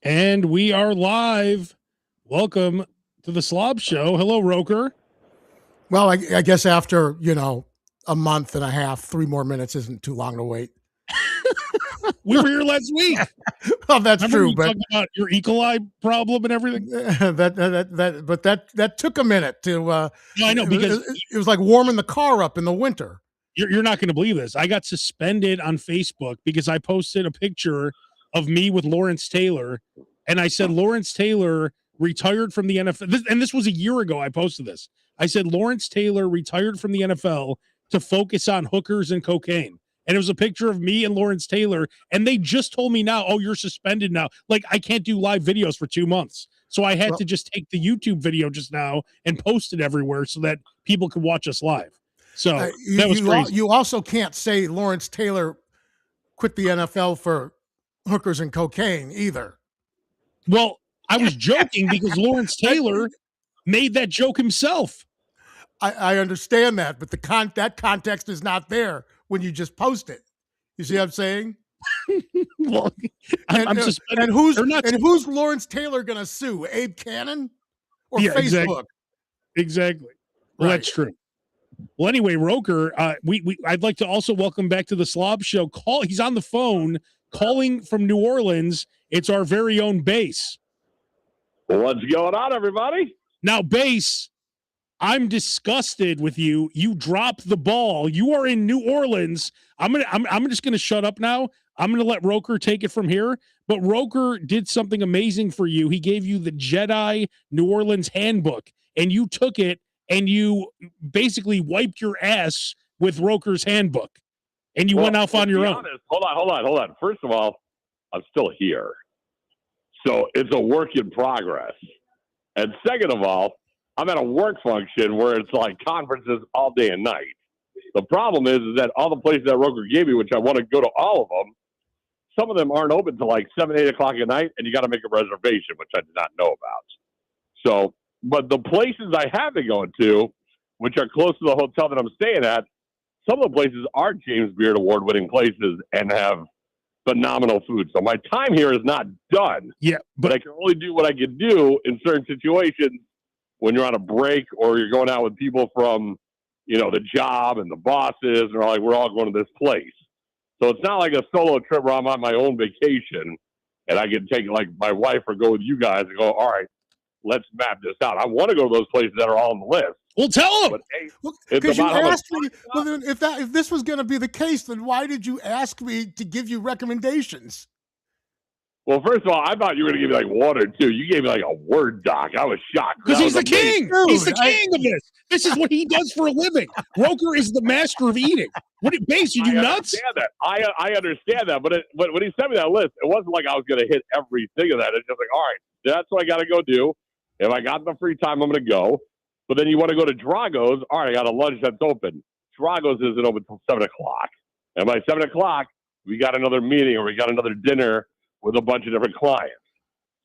And we are live. Welcome to the Slob Show. Hello, Roker. Well, I guess after, a month and a half, 3 more minutes isn't too long to wait. We were here last week. Well, that's Remember true, you but talking about your E. coli problem and everything. that took a minute to. I know, because it was like warming the car up in the winter. You're not going to believe this. I got suspended on Facebook because I posted a picture of me with Lawrence Taylor, and I said Lawrence Taylor retired from the NFL. And this was a year ago. I posted this. I said Lawrence Taylor retired from the NFL to focus on hookers and cocaine. And it was a picture of me and Lawrence Taylor. And they just told me now, oh, you're suspended now. Like, I can't do live videos for 2 months. So I had to just take the YouTube video just now and post it everywhere so that people could watch us live. So that was crazy. You also can't say Lawrence Taylor quit the NFL for hookers and cocaine either. Well, I was joking because Lawrence Taylor made that joke himself. I understand that, but that context is not there when you just post it. You see what I'm saying? Well, I'm suspended. And who's Lawrence Taylor going to sue? Abe Cannon or Facebook? Exactly. Well, right. That's true. Well, anyway, Roker, I'd like to also welcome back to the Slob Show. He's on the phone calling from New Orleans. It's our very own Bass. What's going on, everybody? Now, Bass, I'm disgusted with you. You dropped the ball. You are in New Orleans. I'm just gonna shut up now. I'm gonna let Roker take it from here. But Roker did something amazing for you. He gave you the Jedi New Orleans handbook, and you took it and you basically wiped your ass with Roker's handbook, and you went off on your own. Hold on. First of all, I'm still here, so it's a work in progress. And second of all, I'm at a work function where it's like conferences all day and night. The problem is that all the places that Roker gave me, which I want to go to all of them, some of them aren't open till like 7, 8 o'clock at night, and you got to make a reservation, which I did not know about. So, but the places I have been going to, which are close to the hotel that I'm staying at, some of the places are James Beard award-winning places and have phenomenal food. So my time here is not done. Yeah, but I can only do what I can do in certain situations when you're on a break or you're going out with people from, the job and the bosses, and like, we're all going to this place. So it's not like a solo trip where I'm on my own vacation and I can take like my wife or go with you guys and go, all right, let's map this out. I want to go to those places that are all on the list. Well, tell them. Because you asked me. Well, then if this was going to be the case, then why did you ask me to give you recommendations? Well, first of all, I thought you were going to give me like 1 or 2. You gave me like a Word doc. I was shocked. Because he's the king. He's the king of this. This is what he does for a living. Roker is the master of eating. What, Bass, you nuts? I understand that. But when he sent me that list, it wasn't like I was going to hit everything of that. It's just like, all right, that's what I got to go do. If I got the free time, I'm going to go. But then you want to go to Drago's. All right, I got a lunch that's open. Drago's isn't open until 7 o'clock. And by 7 o'clock, we got another meeting or we got another dinner with a bunch of different clients.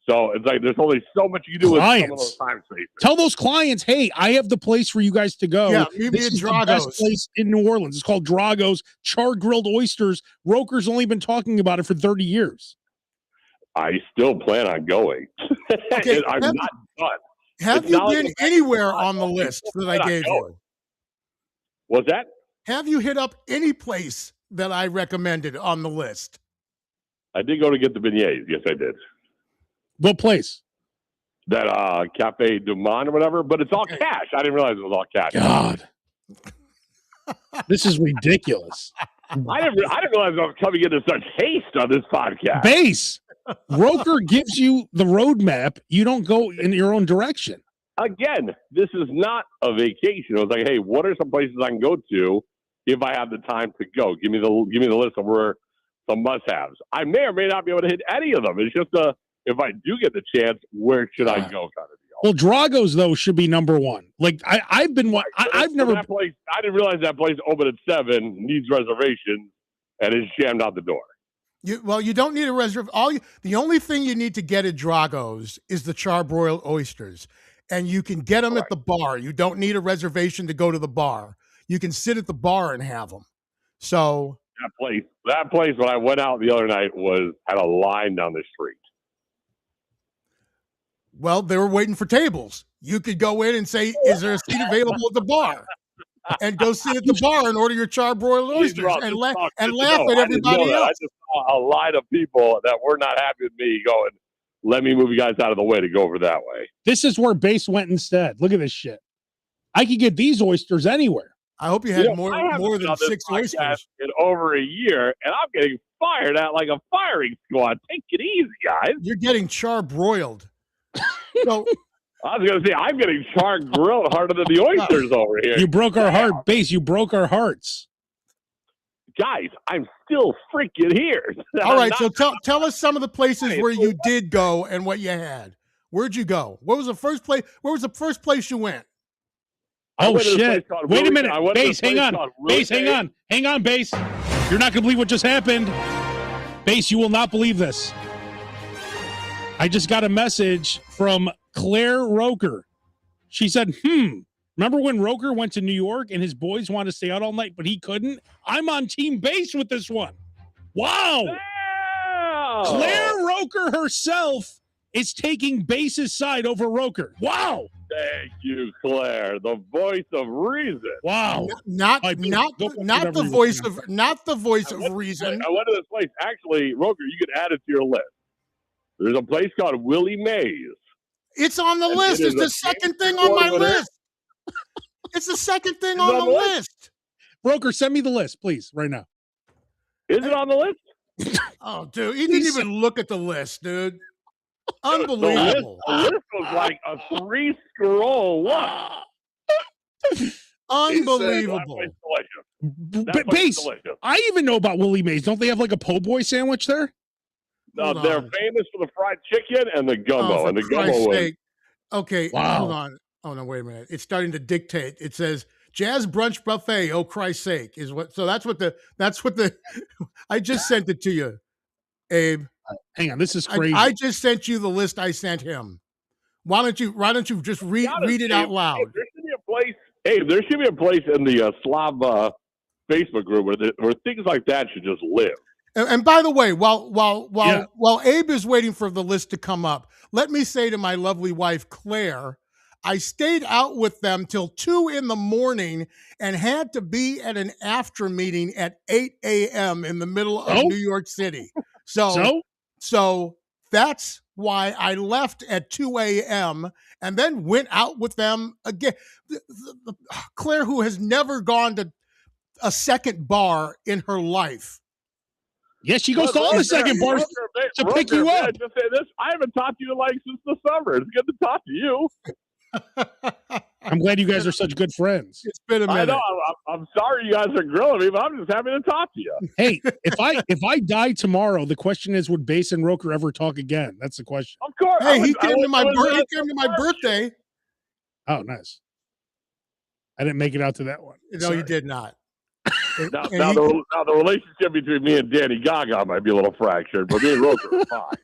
So it's like there's only so much you can do with some of those time spaces. Tell those clients, hey, I have the place for you guys to go. Yeah, maybe this is Drago's. the best place in New Orleans. It's called Drago's. Charred grilled oysters. Roker's only been talking about it for 30 years. I still plan on going. Okay, I'm not done. Have you been anywhere on the list that I gave you? What's that? Have you hit up any place that I recommended on the list? I did go to get the beignets. Yes, I did. What place? That Cafe Du Monde or whatever, but it's all cash. I didn't realize it was all cash. God. This is ridiculous. I didn't realize I was coming into such haste on this podcast. Bass. Roker gives you the roadmap. You don't go in your own direction. Again, this is not a vacation. It was like, hey, what are some places I can go to if I have the time to go? Give me the list of where some must-haves. I may or may not be able to hit any of them. It's just if I do get the chance, where should I go kind of deal. Well, Drago's, though, should be number one. Like, I've never... That place, I didn't realize that place opened at 7, needs reservations, and is jammed out the door. You don't need a reservation. The only thing you need to get at Drago's is the charbroiled oysters, and you can get them at the bar. You don't need a reservation to go to the bar. You can sit at the bar and have them. So that place when I went out the other night had a line down the street. Well, they were waiting for tables. You could go in and say, "Is there a seat available at the bar?" And go sit at the bar and order your charbroiled oysters and laugh at everybody else. I just saw a line of people that were not happy with me going, "Let me move you guys out of the way to go over that way." This is where Base went instead. Look at this shit. I could get these oysters anywhere. I hope you had I haven't more been than on this 6 podcast oysters. in over a year, and I'm getting fired at like a firing squad. Take it easy, guys. You're getting charbroiled. So I was going to say, I'm getting char grilled harder than the oysters over here. You broke our heart, Base. You broke our hearts. Guys, I'm still freaking here. all right, so tell us some of the places where you did go and what you had. Where'd you go? What was the first place? Where was the first place you went? Oh shit! Wait a minute, Base. Hang on, Base. Hang on, Base. You're not gonna believe what just happened, Base. You will not believe this. I just got a message from Claire Roker. She said, remember when Roker went to New York and his boys wanted to stay out all night, but he couldn't? I'm on Team Base with this one. Wow. Wow. Claire Roker herself is taking Base's side over Roker. Wow. Thank you, Claire, the voice of reason. Wow. Not the voice of reason. I went to this place. Actually, Roker, you could add it to your list. There's a place called Willie Mays. It's on the list. It's the second thing on my list. It's the second thing on the list. Roker, send me the list, please, right now. Is it on the list? Oh, dude, he didn't even look at the list, dude. Unbelievable. The list was like a 3-scroll one. Unbelievable. Base, I even know about Willie Mays. Don't they have like a po' boy sandwich there? No, they're famous for the fried chicken and the gumbo. And the gumbo was... Okay, hold on. Oh, no, wait a minute. It's starting to dictate. It says Jazz Brunch Buffet, oh Christ's sake, is what. So that's what the I just sent it to you, Abe. Hang on, this is crazy. I just sent you the list I sent him. Why don't you just read it out loud? Hey, there should be a place. Hey, there should be a place in the Slav Facebook group where things like that should just live. And by the way, while Abe is waiting for the list to come up, let me say to my lovely wife Claire, I stayed out with them till 2 a.m. and had to be at an after meeting at 8 a.m. in the middle of New York City. So that's why I left at 2 a.m. and then went out with them again. Claire, who has never gone to a second bar in her life. Yes, she goes to all the second bars to pick you up. Just say this: I haven't talked to you since the summer. It's good to talk to you. I'm glad you guys are such good friends. It's been a minute. I know. I'm sorry you guys are grilling me, but I'm just happy to talk to you. Hey, if I die tomorrow, the question is, would Base and Roker ever talk again? That's the question. Of course. Hey, he came to my birthday. Oh, nice. I didn't make it out to that one. No, you did not. Now the relationship between me and Danny Gaga might be a little fractured, but me and Roker are fine.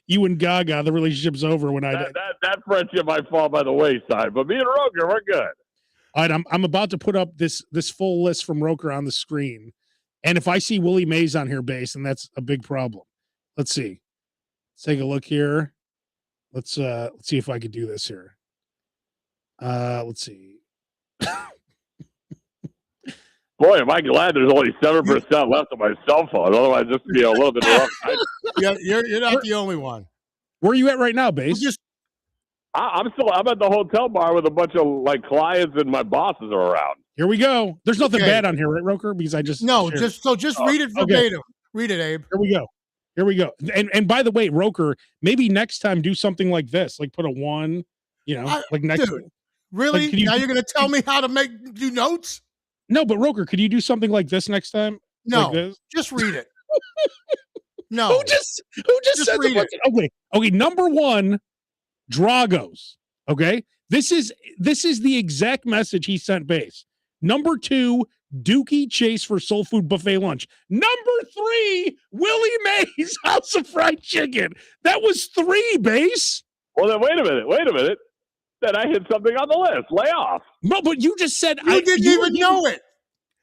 You and Gaga, the relationship's over when that friendship might fall by the wayside, but me and Roker, we're good. All right, I'm about to put up this full list from Roker on the screen, and if I see Willie Mays on here, Base, and that's a big problem. Let's see. Let's take a look here. Let's see if I could do this here. Let's see. Boy, am I glad there's only 7% left on my cell phone. Otherwise, this would be a little bit rough. Yeah, you're not the only one. Where are you at right now, Base? I'm at the hotel bar with a bunch of clients and my bosses are around. Here we go. There's nothing bad on here, right, Roker? Because I just read it verbatim. Okay. Read it, Abe. Here we go. And by the way, Roker, maybe next time do something like this, like put a 1. Next. Dude, really? Now you're going to tell me how to do notes? No, but Roker, could you do something like this next time? No, like just read it. No. Who just said it? Okay. Number 1, Dragos. Okay. This is the exact message he sent Base. Number 2, Dookie Chase for Soul Food Buffet Lunch. Number 3, Willie Mays House of Fried Chicken. That was 3, Base. Well, then wait a minute. Then I hit something on the list. Lay off. No, but you just said you didn't even know it.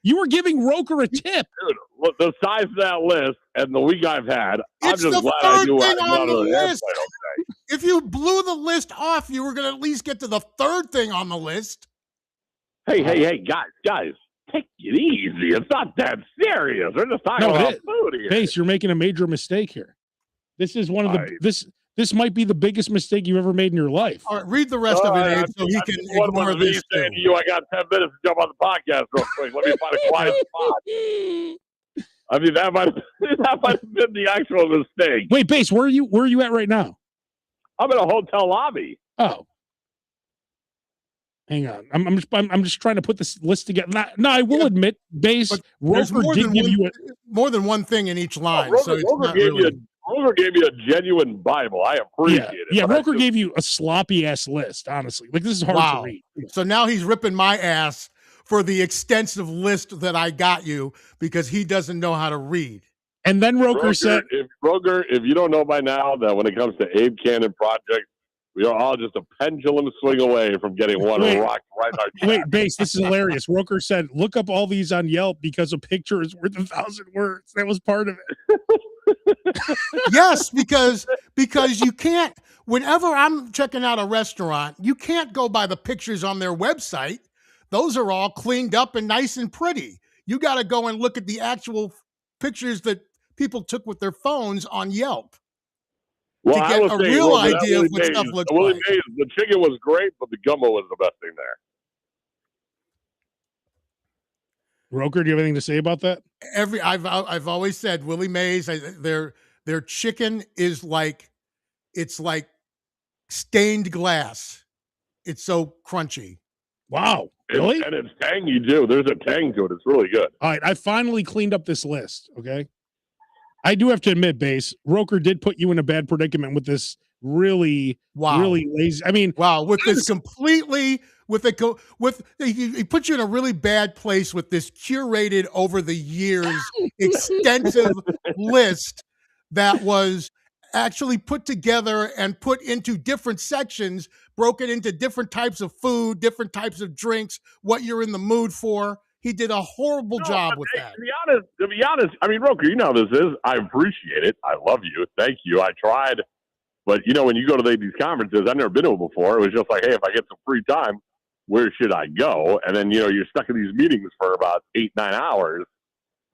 You were giving Roker a tip. Dude, look, the size of that list and the week I've had, I'm It's just the glad I third knew thing I on the wanted list. to okay. If you blew the list off, you were going to at least get to the third thing on the list. Hey, guys, take it easy. It's not that serious. We're just talking about food here. Pace, you're making a major mistake here. This is one of the this might be the biggest mistake you've ever made in your life. All right, read the rest of it, Abe, so he can ignore this too. Saying to you, I got 10 minutes to jump on the podcast real quick. Let me find a quiet spot. I mean, that might have been the actual mistake. Wait, Base, where are you at right now? I'm in a hotel lobby. Oh, hang on. I'm just trying to put this list together. No, I will admit, Base, Roker did give you more than one thing in each line. Roker gave me a genuine Bible. I appreciate it. Yeah, Roker gave you a sloppy ass list, honestly. Like, this is hard to read. So now he's ripping my ass for the extensive list that I got you because he doesn't know how to read. And then Roker said, if you don't know by now that when it comes to Abe Cannon Project, we are all just a pendulum swing away from getting one rock right in our chest. Wait, Base, this is hilarious. Roker said, look up all these on Yelp because a picture is worth 1,000 words. That was part of it. Yes, because you can't, whenever I'm checking out a restaurant, you can't go by the pictures on their website. Those are all cleaned up and nice and pretty. You got to go and look at the actual pictures that people took with their phones on Yelp. Well, to get a real idea of what stuff looks like. Mays, the chicken was great, but the gumbo was the best thing there. Roker, do you have anything to say about that? I've always said Willie Mays, their chicken is like, it's like stained glass. It's so crunchy. Wow. Really? And it's tangy too. There's a tang to it. It's really good. All right. I finally cleaned up this list. Okay. I do have to admit, Base, Roker did put you in a bad predicament with this really lazy. I mean, with this completely, he put you in a really bad place with this curated over the years extensive list that was actually put together and put into different sections, broken into different types of food, different types of drinks, what you're in the mood for. He did a horrible job with that. To be honest, I mean, Roker, you know how this is. I appreciate it. I love you. Thank you. I tried. But, you know, when you go to these conferences, I've never been to it before. It was just like, hey, if I get some free time, where should I go? And then, you know, you're stuck in these meetings for about 8-9 hours.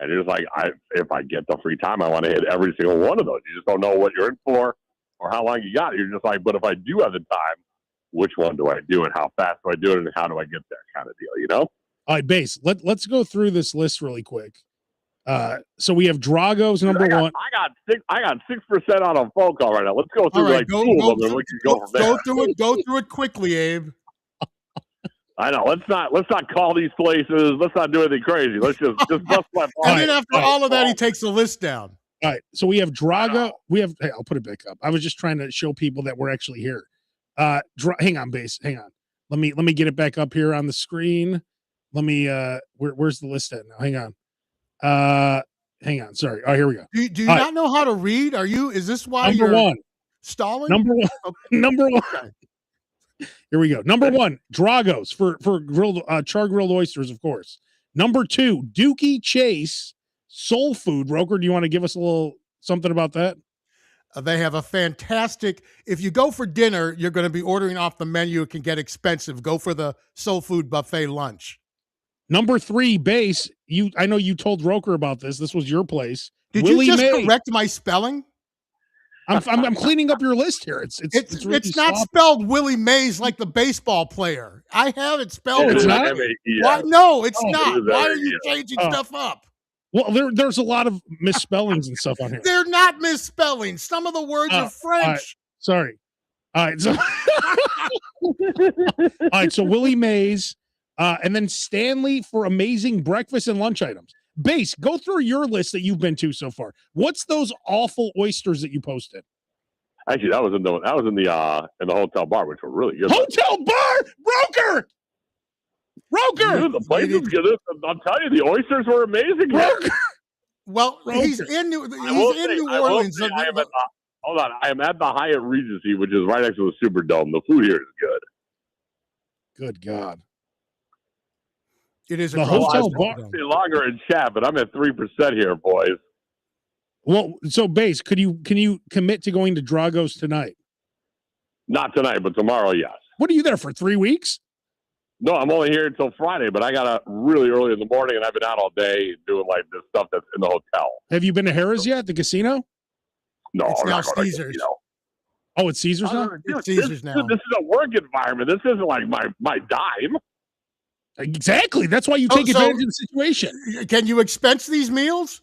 And you're just like, if I get the free time, I want to hit every single one of those. You just don't know what you're in for or how long you got. You're just like, but if I do have the time, which one do I do and how fast do I do it and how do I get there kind of deal, you know? All right, Base, let's go through this list really quick. So we have Drago's number one. I got 6% on a phone call right now. Let's go through two of them and we can go from there. Go through it quickly, Abe. I know. Let's not call these places. Let's not do anything crazy. Let's just bust my phone. And then after all of that, he takes the list down. All right. So we have Drago. Hey, I'll put it back up. I was just trying to show people that we're actually here. Hang on, Base. Hang on. Let me get it back up here on the screen. Let me where's the list at now? Hang on. Sorry. All right, here we go. Do you not know how to read? Is this why you're stalling? Number one. Okay. Number one. Okay. Here we go. Number one, Drago's for grilled char grilled oysters, of course. Number two, Dookie Chase Soul Food. Roker, do you want to give us a little something about that? They have a fantastic, if you go for dinner, you're going to be ordering off the menu. It can get expensive. Go for the Soul Food buffet lunch. Number three, Base. I know you told Roker about this. This was your place. Did you just correct my spelling? I'm cleaning up your list here. It's not spelled Willie Mays like the baseball player. I have it spelled. It's not. Why? No, it's not. Why are you changing stuff up? Well, there's a lot of misspellings and stuff on here. They're not misspellings. Some of the words are French. Sorry. All right. So, all right. So Willie Mays, and then Stanley for amazing breakfast and lunch items. Base, go through your list that you've been to so far. What's those awful oysters that you posted? Actually, that was in the hotel bar, which were really good. Hotel bar, Roker. Dude, the place is good. I'm telling you, the oysters were amazing. Roker. Well, he's in New Orleans. Hold on, I am at the Hyatt Regency, which is right next to the Superdome. The food here is good. Good God. It is The across hotel the bar- Superdome. Stay longer in chat, but I'm at 3% here, boys. Well, so Base, can you commit to going to Drago's tonight? Not tonight, but tomorrow, yes. What are you there for? 3 weeks? No, I'm only here until Friday, but I got up really early in the morning, and I've been out all day doing like this stuff that's in the hotel. Have you been to Harrah's yet? The casino? No, It's I'm now not going to Caesars. Oh, it's Caesars now. It's Caesars now. This is a work environment. This isn't like my dime. Exactly. That's why you Oh, take so- advantage of the situation. Can you expense these meals?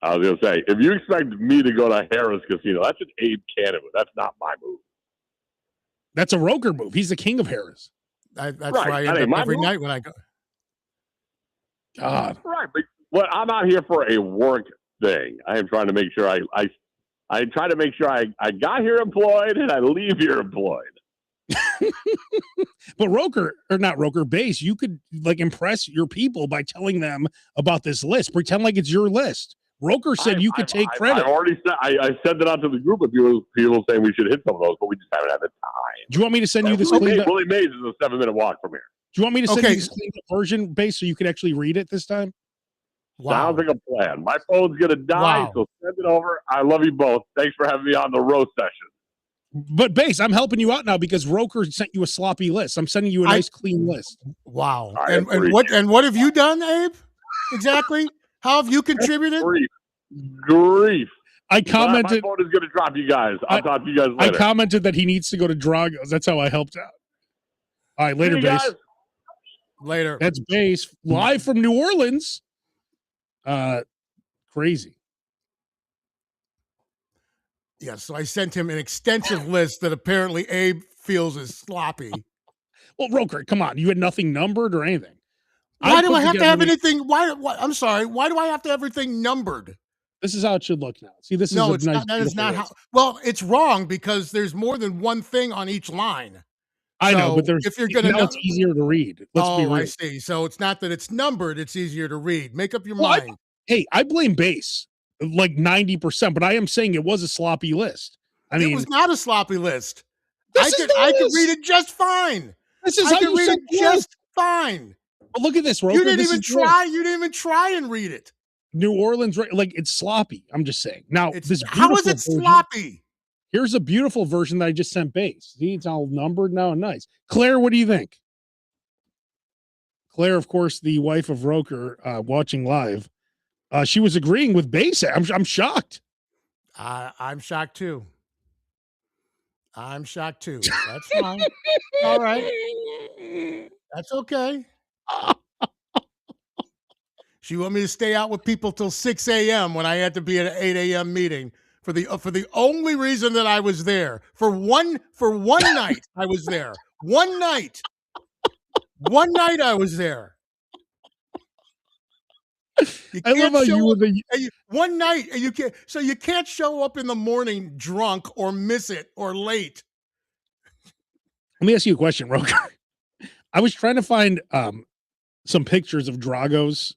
I was going to say, if you expect me to go to Harrah's Casino, that's an Abe Cannon move. That's not my move. That's a Roker move. He's the king of Harrah's. That's Right. where I That end ain't up my every move. night when I go. God. Right, but I'm out here for a work thing. I am trying to make sure I try to make sure I got here employed and I leave here employed. But Roker, or not Roker, Base, you could like impress your people by telling them about this list. Pretend like it's your list. Roker said you could take credit. I already said I sent it out to the group of people saying we should hit some of those, but we just haven't had the time. Do you want me to send you this Willie cleaned up? Mays is a 7-minute walk from here. Do you want me to send Okay. you this cleaned up version, Base, so you can actually read it this time? Wow. Sounds like a plan. My phone's gonna die, Wow. so send it over. I love you both. Thanks for having me on the roast session. But Base, I'm helping you out now because Roker sent you a sloppy list. I'm sending you a nice, clean list. Wow. I And appreciate what have you done, Abe? Exactly. How have you contributed? Grief. I My commented. phone is gonna drop, you guys. I'll talk to you guys I later. commented that he needs to go to Drago's. That's how I helped out. All right, later, See you Base. guys. Later. That's Base live from New Orleans. Crazy. Yeah, so I sent him an extensive list that apparently Abe feels is sloppy. Well, Roker, come on. You had nothing numbered or anything. Why do put I have to together have the- anything? Why? I'm sorry. Why do I have to have everything numbered? This is how it should look now. See, this No, is a it's nice, not. That is beautiful not how. list. Well, it's wrong because there's more than one thing on each line. I know, So, but there's if you're gonna now know- it's easier to read. Let's be Oh, I real. see. So it's not that it's numbered; it's easier to read. Make up your Well, I- mind. Hey, I blame Base like 90%, but I am saying it was a sloppy list. I It mean, was not a sloppy list. this I is could the I could list. read it just fine. This is I how could you read set it the just list. fine. But look at this, Roker. You didn't This even is the list. try. You didn't even try and read it. New Orleans, right? Like it's sloppy. I'm just saying. Now, It's, this how is beautiful it version- sloppy? Here's a beautiful version that I just sent Base. See, it's all numbered now and nice. Claire, what do you think? Claire, of course, the wife of Roker, watching live. She was agreeing with Base. I'm shocked. I'm shocked too. I'm shocked too. That's fine. All right. That's okay. She want me to stay out with people till 6 a.m. when I had to be at an 8 a.m. meeting for the only reason that I was there. For one night I was there. One night. One night I was there. You I love can't how show you were up- the and one night and you can't, so you can't show up in the morning drunk or miss it or late. Let me ask you a question, Roker. I was trying to find some pictures of Drago's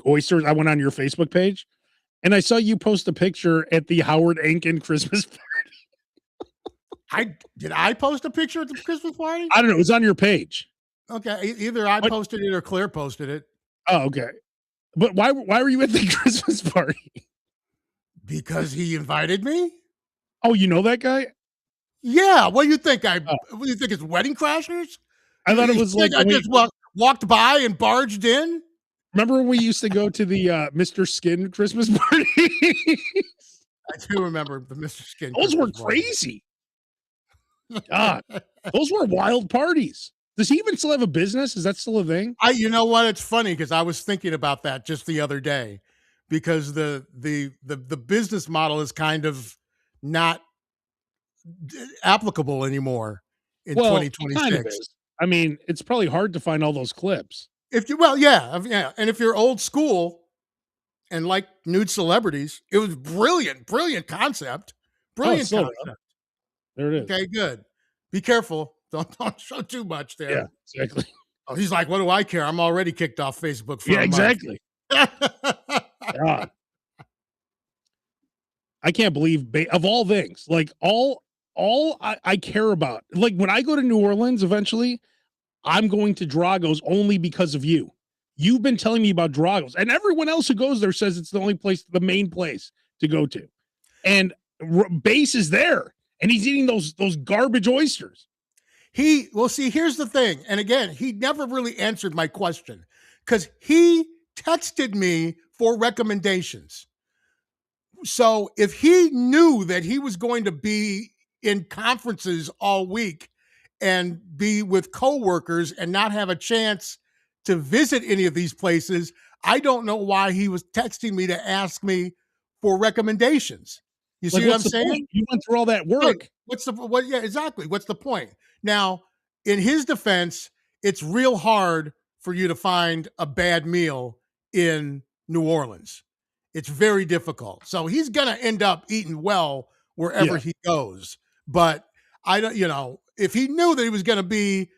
oysters. I went on your Facebook page and I saw you post a picture at the Howard Ankin Christmas party. Did I post a picture at the Christmas party? I don't know. It was on your page. Okay, either I What? posted it or Claire posted it Oh, okay. But why were you at the Christmas party? because he invited me. Oh, you know that guy? Yeah, what do you think? Oh. What do you think? It's Wedding Crashers? I thought it You was like think I just walked by and barged in. remember when we used to go to the Mr. Skin Christmas party? I do remember the Mr. Skin. Those were Christmas party. crazy. God, those were wild parties. Does he even still have a business? Is that still a thing? You know what? It's funny because I was thinking about that just the other day, because the business model is kind of not applicable anymore in Well, kind of 2026. is. I mean, it's probably hard to find all those clips. If you yeah, and if you're old school and like nude celebrities, it was brilliant concept, brilliant still concept. There it is. Okay, good. Be careful. Don't show too much there. Yeah, exactly. Oh, he's like, what do I care? I'm already kicked off Facebook for Yeah, a month. exactly. God. I can't believe of all things, like all I care about, like when I go to New Orleans eventually, I'm going to Drago's only because of you. You've been telling me about Drago's, and everyone else who goes there says it's the only place, the main place to go to. And Base is there, and he's eating those garbage oysters. Well, see, here's the thing. And again, he never really answered my question because he texted me for recommendations. So if he knew that he was going to be in conferences all week and be with coworkers and not have a chance to visit any of these places, I don't know why he was texting me to ask me for recommendations. You see what I'm saying? Point? You went through all that work. Right. Yeah, exactly. What's the point? Now, in his defense, it's real hard for you to find a bad meal in New Orleans. It's very difficult. So he's going to end up eating well wherever he goes. But I don't, if he knew that he was going to be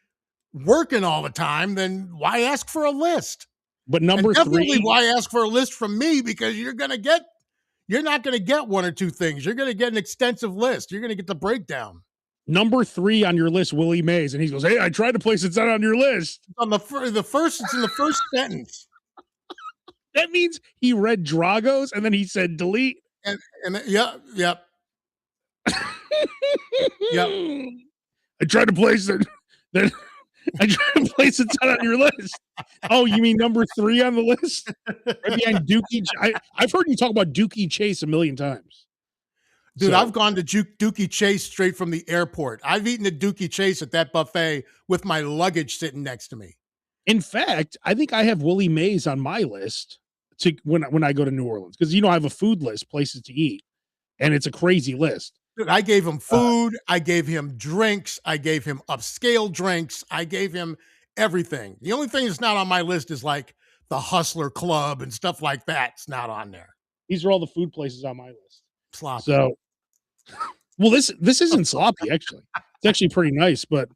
working all the time, then why ask for a list? But number definitely 3, why ask for a list from me? Because you're not going to get one or two things. You're going to get an extensive list. You're going to get the breakdown. Number 3 on your list, Willie Mays, and he goes, "Hey, I tried a place that's not on your list." On the first, it's in the first sentence. That means he read Drago's and then he said delete. And yep. Yep. I tried a place that I tried a place that's not on your list. Oh, you mean number 3 on the list? Right behind Dookie. I've heard you talk about Dookie Chase a million times. Dude, I've gone to Dookie Chase straight from the airport. I've eaten at Dookie Chase at that buffet with my luggage sitting next to me. In fact, I think I have Willie Mays on my list to when I go to New Orleans, because I have a food list, places to eat, and it's a crazy list. Dude, I gave him food, I gave him drinks, I gave him upscale drinks, I gave him everything. The only thing that's not on my list is like the Hustler Club and stuff like that. It's not on there. These are all the food places on my list. Sloppy. So, well, this isn't sloppy, actually. It's actually pretty nice, but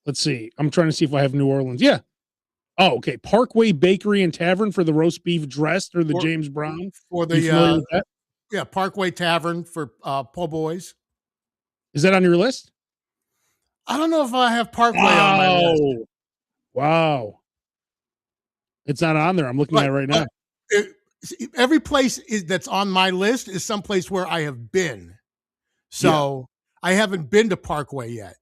let's see. I'm trying to see if I have New Orleans. Yeah. Oh, okay. Parkway Bakery and Tavern for the roast beef dressed, or the James Brown. For the Parkway Tavern for po' boys. Is that on your list? I don't know if I have Parkway on my list. Wow. It's not on there. I'm looking at it right now. Every place that's on my list is someplace where I have been. So I haven't been to Parkway yet.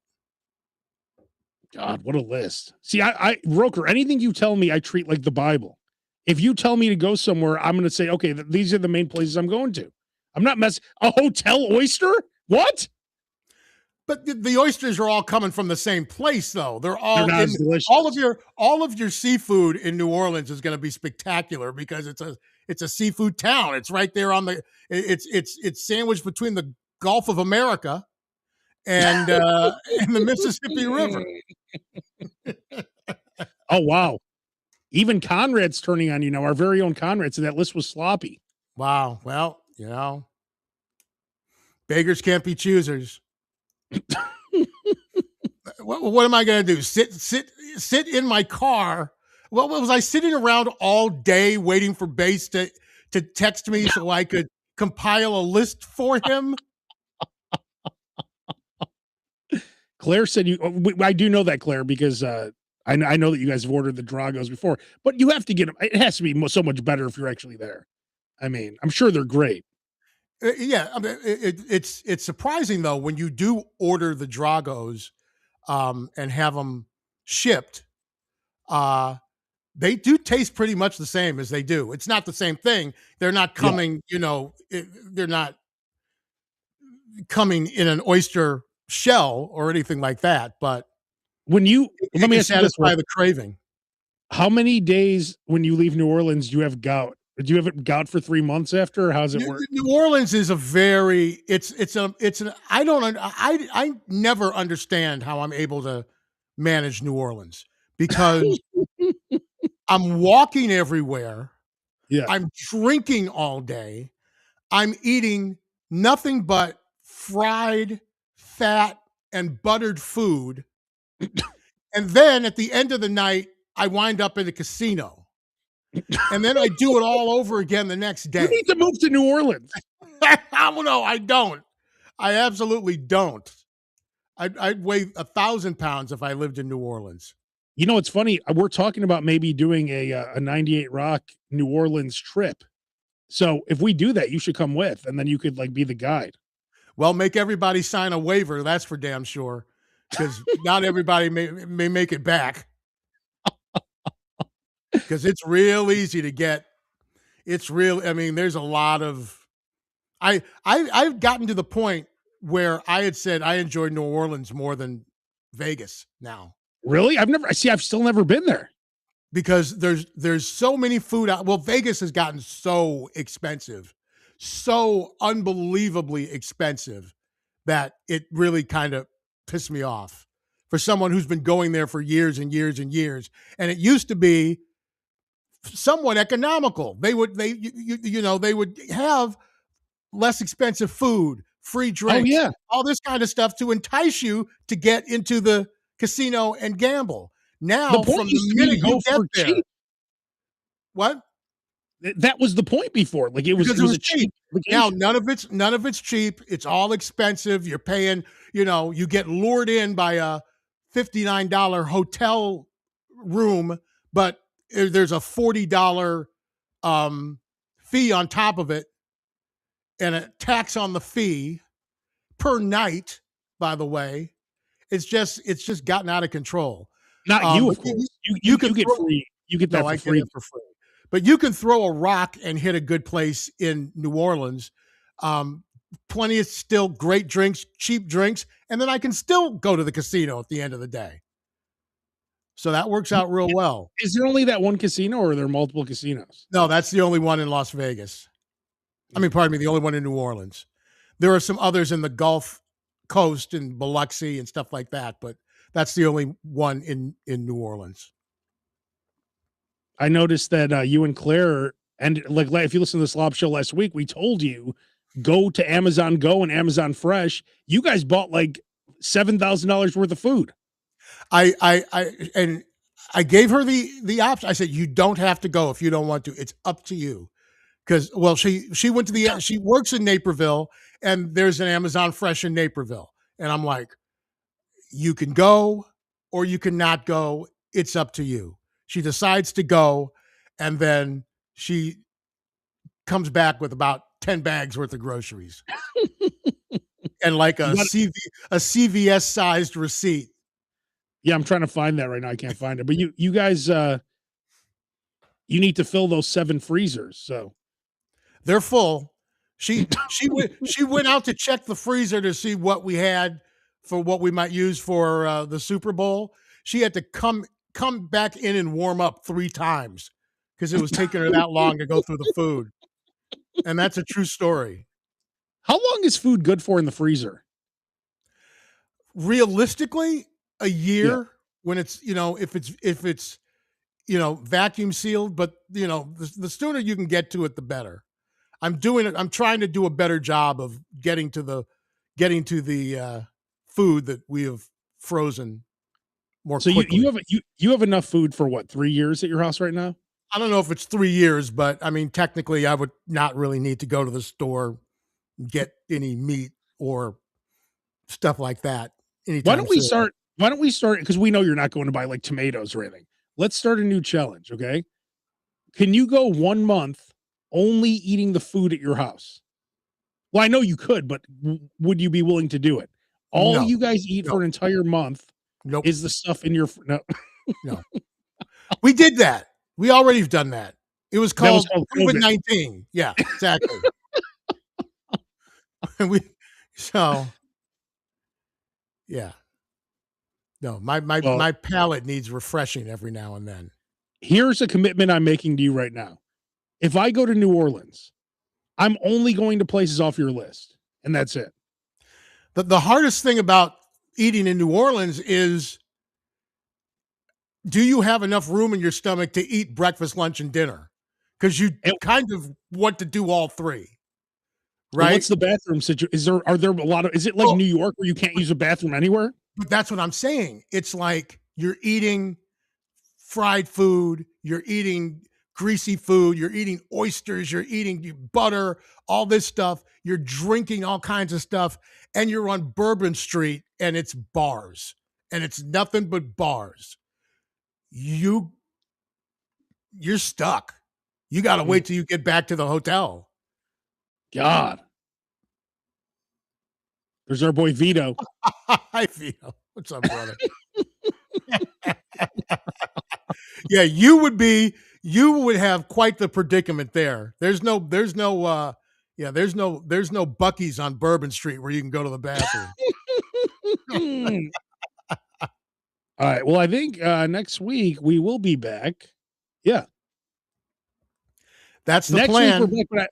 God, what a list. See, I Roker, anything you tell me, I treat like the Bible. If you tell me to go somewhere, I'm going to say, okay, these are the main places I'm going to. I'm not messing. A hotel oyster? What? But the oysters are all coming from the same place, though. They're not as delicious. all of your seafood in New Orleans is going to be spectacular because it's a seafood town. It's right there on it's sandwiched between the Gulf of America and the Mississippi River. Oh wow! Even Conrad's turning on you now. Our very own Conrad said that list was sloppy. Wow. Well, beggars can't be choosers. What am I going to do? Sit in my car? Well, was I sitting around all day waiting for Base to text me so I could compile a list for him? Claire said I do know that, Claire, because I know that you guys have ordered the Dragos before, but you have to get them. It has to be so much better if you're actually there. I mean, I'm sure they're great. Yeah, I mean, it's surprising though when you do order the Dragos and have them shipped. They do taste pretty much the same as they do. It's not the same thing. They're not coming. They're not coming in an oyster shell or anything like that. But when let me satisfy the craving. How many days when you leave New Orleans do you have gout? Do you have gout for 3 months after? Or how does it work? New Orleans is I never understand how I'm able to manage New Orleans because I'm walking everywhere. Yeah. I'm drinking all day. I'm eating nothing but fried, fat, and buttered food. And then at the end of the night, I wind up in a casino. And then I do it all over again the next day. You need to move to New Orleans. No, I don't. I absolutely don't. I'd weigh 1,000 pounds if I lived in New Orleans. You know, it's funny. We're talking about maybe doing a 98 Rock New Orleans trip. So if we do that, you should come with, and then you could like be the guide. Well, make everybody sign a waiver. That's for damn sure, because not everybody may make it back. Because it's real easy to get. It's real. I mean, there's a lot of. I've gotten to the point where I had said I enjoyed New Orleans more than Vegas now. Really? I've still never been there. Because there's so many food out. Well, Vegas has gotten so expensive, so unbelievably expensive that it really kind of pissed me off for someone who's been going there for years and years and years. And it used to be somewhat economical. They would they would have less expensive food, free drinks, yeah. all this kind of stuff to entice you to get into the casino and gamble. Now, The point from used the to be to minute go you get for there, cheap. what? That was the point before. Like it was Because it was a cheap Now vacation. none of it's cheap. It's all expensive. You're paying, you get lured in by a $59 hotel room, but there's a $40 fee on top of it and a tax on the fee per night, by the way. It's just gotten out of control. Not you, But of course. you You can get throw, free. You get no, that I for get free. it for free. But you can throw a rock and hit a good place in New Orleans. Plenty of still great drinks, cheap drinks, and then I can still go to the casino at the end of the day. So that works out real well. Is there only that one casino, or are there multiple casinos? No, that's the only one in Las Vegas. I mean, pardon me, the only one in New Orleans. There are some others in the Gulf Coast and Biloxi and stuff like that, but that's the only one in New Orleans. I noticed that you and Claire, and like if you listen to the Slob Show last week, we told you go to Amazon Go and Amazon Fresh. You guys bought like $7,000 worth of food. I gave her the option. I said, you don't have to go if you don't want to. It's up to you. Because she went to she works in Naperville, and there's an Amazon Fresh in Naperville, and I'm like, you can go or you cannot go. It's up to you. She decides to go, and then she comes back with about 10 bags worth of groceries and like a CVS sized receipt. Yeah, I'm trying to find that right now. I can't find it. But you guys you need to fill those 7 freezers. So they're full. She went out to check the freezer to see what we had for what we might use for the Super Bowl. She had to come back in and warm up 3 times because it was taking her that long to go through the food. And that's a true story. how long is food good for in the freezer? Realistically, a year when it's, if it's vacuum sealed, but the sooner you can get to it, the better. I'm trying to do a better job of getting to the food that we have frozen more So quickly. you have enough food for what, 3 years at your house right now? I don't know if it's 3 years, but I mean, technically I would not really need to go to the store and get any meat or stuff like that. Why don't we start, because we know you're not going to buy like tomatoes or anything. Let's start a new challenge, okay? Can you go 1 month only eating the food at your house? Well, I know you could, but would you be willing to do it? All No. you guys eat for an entire month Nope. is the stuff in your no. No. We did that. We already have done that. It was called COVID-19. Yeah, exactly. Yeah. No, my palate needs refreshing every now and then. Here's a commitment I'm making to you right now. If I go to New Orleans, I'm only going to places off your list, and that's it. The hardest thing about eating in New Orleans is, do you have enough room in your stomach to eat breakfast, lunch, and dinner? Because you kind of want to do all 3, right? What's the bathroom situation? Are there a lot of? Is it like New York where you can't use a bathroom anywhere? But that's what I'm saying. It's like you're eating fried food, you're eating greasy food, you're eating oysters, you're eating butter, all this stuff. You're drinking all kinds of stuff, and you're on Bourbon Street, and it's bars, and it's nothing but bars. you're stuck. You got to wait till you get back to the hotel. God. There's our boy Vito. Hi, Vito. What's up, brother? Yeah, you would have quite the predicament there. There's no Bucky's on Bourbon Street where you can go to the bathroom. All right. Well, I think next week we will be back. Yeah. That's the Next plan. week we're back, but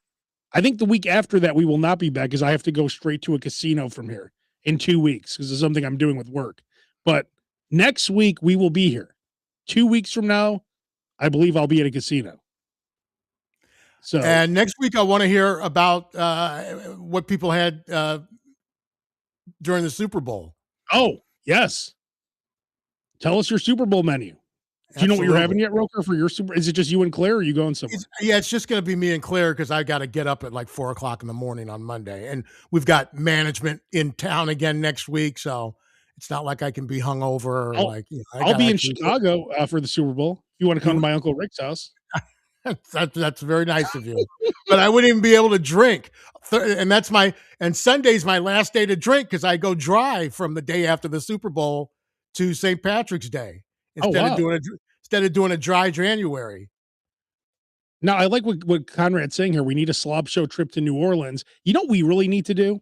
I think the week after that we will not be back because I have to go straight to a casino from here in 2 weeks because of something I'm doing with work. But next week we will be here. 2 weeks from now, I believe I'll be at a casino. So And next week I want to hear about what people had during the Super Bowl. oh, yes. Tell us your Super Bowl menu. Do you know what you're having yet, Roker, for your Super? Is it just you and Claire, or are you going somewhere? It's just going to be me and Claire because I got to get up at like 4:00 in the morning on Monday, and we've got management in town again next week, so it's not like I can be hungover. Or I'll be in Chicago for the Super Bowl. If you want to come to my Uncle Rick's house, that's very nice of you. But I wouldn't even be able to drink, and Sunday's my last day to drink because I go dry from the day after the Super Bowl to St. Patrick's Day instead of doing a dry January. Now, I like what Conrad's saying here. We need a slob show trip to New Orleans. You know what we really need to do?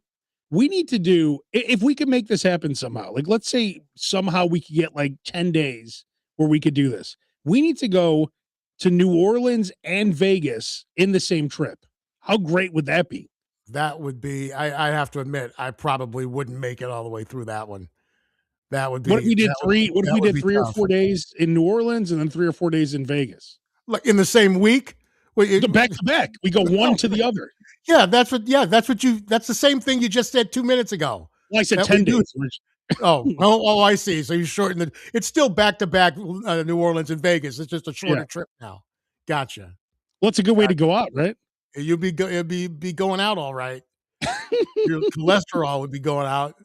We need to do, if we could make this happen somehow, like let's say somehow we could get like 10 days where we could do this. We need to go to New Orleans and Vegas in the same trip. How great would that be? That would be, I have to admit, I probably wouldn't make it all the way through that one. That would be. What if we did three or tough. 4 days in New Orleans and then 3 or 4 days in Vegas? Like in the same week? Back to back. We go one to the other. Yeah, that's the same thing you just said 2 minutes ago. Well, I said 10 days. I see. So you shortened it. It's still back to back New Orleans and Vegas. It's just a shorter trip now. Gotcha. Well, it's a good way to go out, right? You'll be going out all right. Your cholesterol would be going out.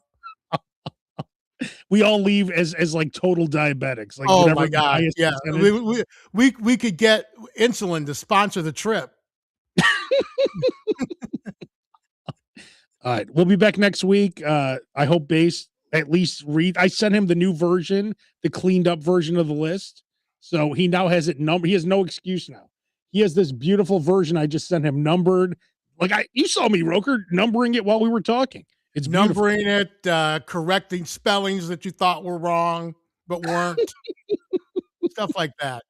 We all leave as like total diabetics. Like, oh my God! Yeah, we could get insulin to sponsor the trip. All right, we'll be back next week. I hope Base at least read. I sent him the new version, the cleaned up version of the list, so he now has it numbered. He has no excuse now. He has this beautiful version I just sent him numbered. Like you saw me, Roker, numbering it while we were talking. It's numbering it, correcting spellings that you thought were wrong but weren't. Stuff like that.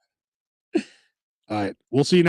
All right, we'll see you next